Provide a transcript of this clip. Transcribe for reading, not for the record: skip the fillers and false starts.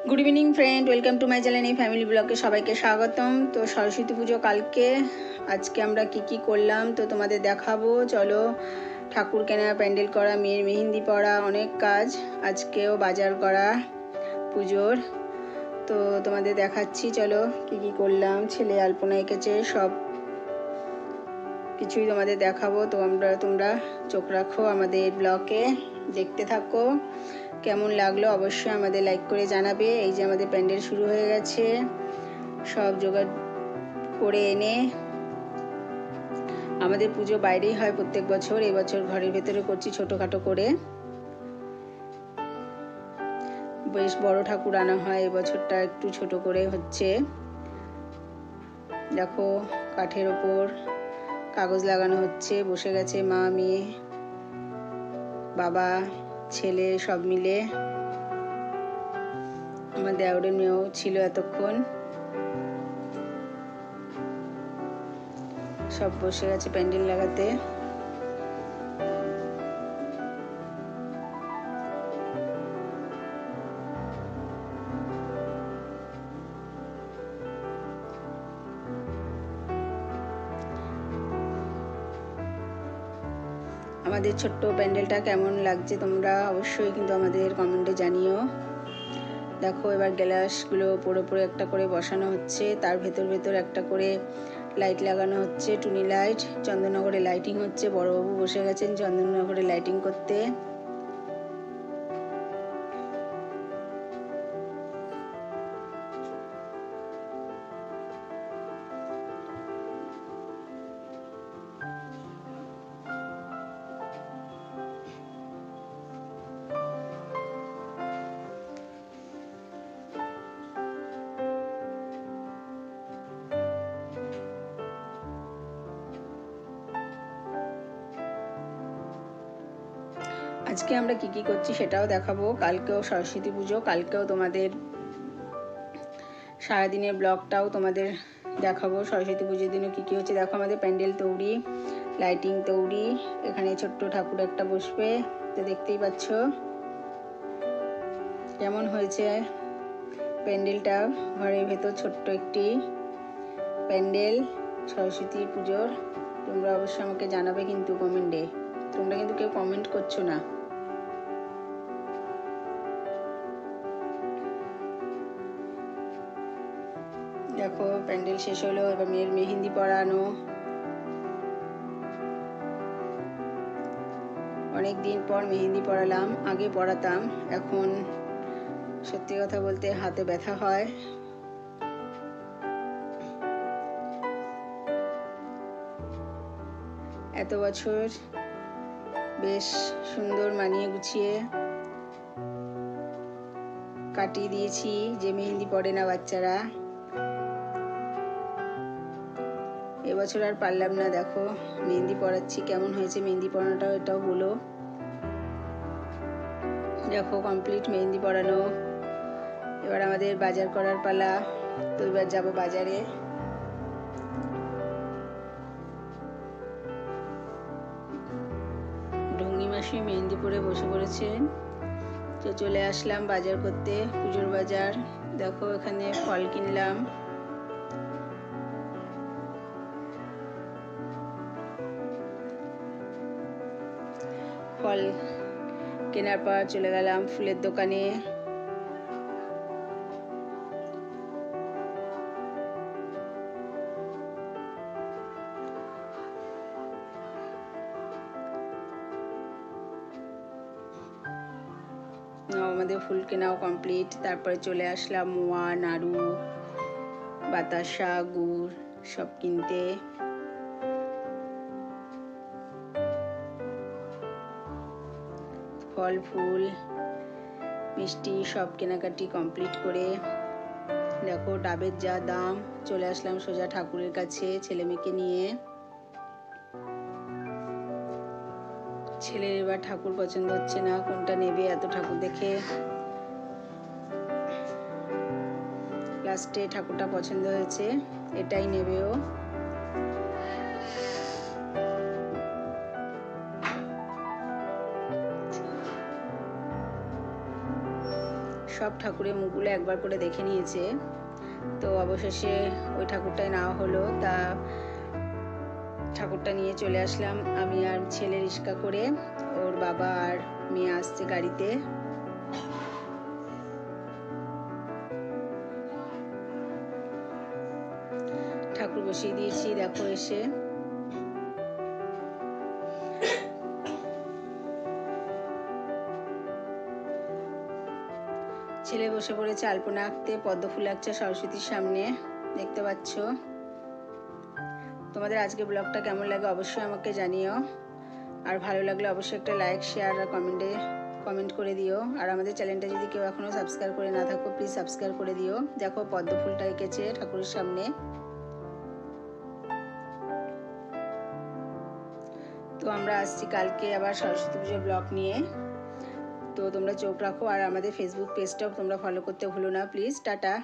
Good evening friend, welcome to my channel এই family ব্লগে সবাইকে স্বাগতম। তো সরস্বতী পুজো কালকে, আজকে আমরা কি করলাম তো তোমাদের দেখাবো। চলো, ঠাকুর কেনা, প্যান্ডেল করা, মেয়ের মেহেন্দি পরা, অনেক কাজ। আজকেও বাজার করা পুজোর, তো তোমাদের দেখাচ্ছি। চলো কি করলাম, ছেলে আলপনা এঁকেছে, সব কিছুই তোমাদের দেখাবো। তো তোমরা চোখ রাখো আমাদের ব্লগে, দেখতে থাকো। কেমন লাগলো অবশ্যই আমাদের লাইক করে জানাবে। এই যে আমাদের প্যান্ডেল শুরু হয়ে গেছে, সব জোগাড় করে এনে। আমাদের পুজো বাইরেই হয় প্রত্যেক বছর, এবছর ঘরের ভেতরে করছি ছোটোখাটো করে। বেশ বড় ঠাকুর আনা হয়, এবছরটা একটু ছোট করে হচ্ছে। দেখো, কাঠের ওপর কাগজ লাগানো হচ্ছে, বসে গেছে মা, মেয়ে, বাবা, ছেলে সব মিলে। আমার দেওরের মেয়েও ছিল এতক্ষণ। সব বসে গেছে প্যান্ডেল লাগাতে। আমাদের ছোট্ট প্যান্ডেলটা কেমন লাগছে তোমরা অবশ্যই কিন্তু আমাদের কমেন্টে জানিও। দেখো, এবার গ্লাসগুলো পরে একটা করে বসানো হচ্ছে, তার ভেতর একটা করে লাইট লাগানো হচ্ছে, টুনি লাইট। চন্দননগরে লাইটিং হচ্ছে, বড়বাবু বসে গেছেন চন্দননগরে লাইটিং করতে। আজকে আমরা কি করছি সেটাও দেখাবো। কালকেও সরস্বতী পুজো, কালকেও তোমাদের সারাদিনের ব্লগটাও তোমাদের দেখাবো। সরস্বতী পুজোর দিনও কি হচ্ছে দেখো। আমাদের প্যান্ডেল তৈরি, লাইটিং তৈরি। এখানে ছোট্ট ঠাকুর একটা বসবে, তো দেখতেই পাচ্ছ কেমন হয়েছে প্যান্ডেলটা। ঘরের ভেতর ছোট্ট একটি প্যান্ডেল সরস্বতী পুজোর। তোমরা অবশ্যই আমাকে জানাবে কিন্তু কমেন্টে। তোমরা কিন্তু কেউ কমেন্ট করছো না। দেখো, প্যান্ডেল শেষ হলো, এবার মেয়ের মেহেন্দি পরানো। অনেক দিন পর মেহেন্দি পরালাম, আগে পরাতাম, এখন সত্যি কথা বলতে হাতে ব্যথা হয়। এত বছর বেশ সুন্দর মানিয়ে গুছিয়ে কাটিয়ে দিয়েছি, যে মেহেন্দি পরে না বাচ্চারা। এবছর আর পারলাম না। দেখো, মেহেন্দি পরাচ্ছি, কেমন হয়েছে মেহেন্দি পরানোটাও এটাও বলো। দেখো, কমপ্লিট মেহেন্দি পরানো। এবার আমাদের বাজার করার পালা, তো এবার যাবো বাজারে। ঢঙ্গি মাসি মেহেন্দি পরে বসে পড়েছেন, তো চলে আসলাম বাজার করতে, পুজোর বাজার। দেখো, এখানে ফল কিনলাম। ফল কেনার পর চলে গেলাম ফুলের দোকানে। আমাদের ফুল কেনাও কমপ্লিট। তারপরে চলে আসলাম মোয়া, নাড়ু, বাতাসা, গুড় সব কিনতে। ফল, ফুল, মিষ্টি সব কেনাকাটি কমপ্লিট করে দেখো ডাবের যা দাম, চলে আসলাম সোজা ঠাকুরের কাছে ছেলে মেয়েকে নিয়ে। ছেলের এবার ঠাকুর পছন্দ হচ্ছে না, কোনটা নেবে এত ঠাকুর দেখে। লাস্টে ঠাকুরটা পছন্দ হয়েছে, এটাই নেবে ও। সব ঠাকুরের মুখগুলো একবার করে দেখে নিয়েছে। তো অবশেষে ওই ঠাকুরটাই নেওয়া হলো। তা ঠাকুরটা নিয়ে চলে আসলাম আমি আর ছেলে রিক্সা করে। ওর বাবা আর মেয়ে আসছে গাড়িতে। ঠাকুর বসিয়ে দিয়েছি, দেখো এসে। ছেলে বসে পড়েছে আলপনা আঁকতে, পদ্ম ফুল আঁকছে সরস্বতীর সামনে, দেখতে পাচ্ছ। তোমাদের আজকে ব্লগটা কেমন লাগে অবশ্যই আমাকে জানিও। আর ভালো লাগলে অবশ্যই একটা লাইক, শেয়ার আর কমেন্ট করে দিও। আর আমাদের চ্যানেলটা যদি কেউ এখনো সাবস্ক্রাইব করে না থাকো প্লিজ সাবস্ক্রাইব করে দিও। দেখো পদ্ম ফুলটা এঁকেছে ঠাকুরের সামনে। তো আমরা আসছি কালকে আবার সরস্বতী পুজোর ব্লগ নিয়ে। তো তোমরা চোখ রাখো আর আমাদের ফেসবুক পেজটাও তোমরা ফলো করতে ভুলো না প্লিজ। টাটা।